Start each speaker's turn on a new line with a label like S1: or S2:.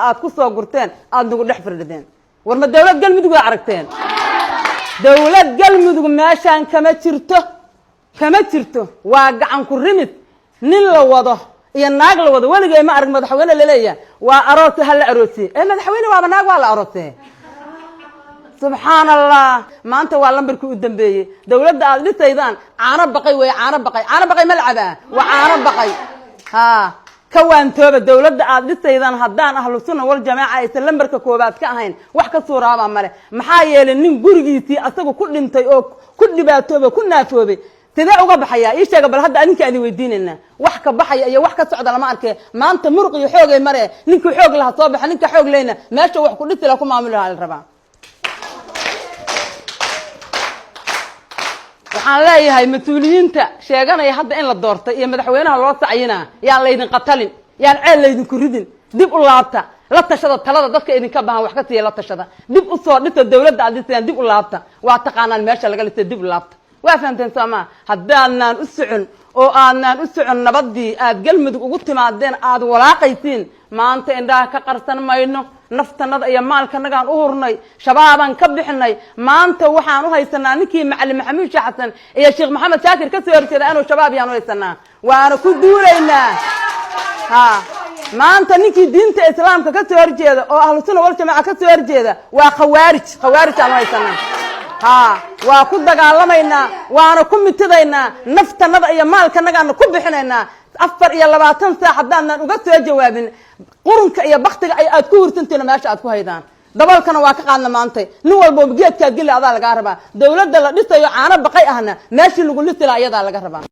S1: aad ku soo gurteen aad nagu dhex firdhideen warma dawlad galmudug waa aragteen dawlad galmudug meeshaan kama jirto waa gacan ku rimid nin la wado iyo naag la wado waligay ma arag madaxweyne la leeyahay waa aroos hal la aroosay madaxweyne waa naag waa la aroosay subhanallah maanta waa lambarkii u dambeeyay dawladda aad dhisaydaan caano baqay way caano baqay malcaba waa caano baqay ha kawaantooba dawladda aad dhisaydaan haddaan ahlu sunna wal jamaaca ay lambarka koobaad ka ahayn wax ka suuraaba male maxaa yeelay nin gurigiisii asagu ku dhintay oo ku dhibaatoobay ku naafoobay sidee uga baxaya ii sheega bal hadda adinka aan weydiinayna wax ka baxaya iyo wax ka socda lama arkay maanta muruq iyo xoogay mare ninka xoog laha soo baxa ninka xoog leeyna meesha wax ku dhisi la ku maamulaha la rabaa waxaan leeyahay mas'uuliyiinta sheeganaya hadda in la doortay iyo madaxweynaha loo sacayina yaa laydin qatalin yaan ceel laydin ku ridin dib u laabta la tashada talada dadka idinka baahan wax ka siiya la tashada dib u soo dhita dawladda aad dhisayaan dib u laabta waa taqaanaan meesha laga dhisay dib u laabta waa fahamteen sooma haddaanaan u socon oo aanaan u socon nabadii aad galmudug ugu timaadeen aad walaaqaysiin maanta indhaha ka qarsan mayno naftanada iyo maalkanagaan u hurnay shabaabaan ka bixinay maanta waxaan u haysanaa ninkii macallin maxamuud xasan iyo sheekh maxamed shaakir ka soo horjeeda inuu shabaab yaan u haysanaa waana ku duulaynaa ha maanta ninkii diinta islaamka ka soo horjeeda oo ahlu sunna wal jamaaca ka soo horjeeda waa khawaarij aan u haysanaa ha waa ku dagaalamaynaa waana ku mitadaynaa naftanada iyo maalkanagaana ku bixinaynaa 24 saac haddaanan uga soo jawaabin qurunka iyo baktiga ay aad ku hurtantiin meesha aad ku haydaan dabalkana waa ka qaadna maantay nin walba geedka geli adaa laga rabaa dawladda la dhisayo caano baqay ahna meeshii lagu lisila ayadaa laga rabaa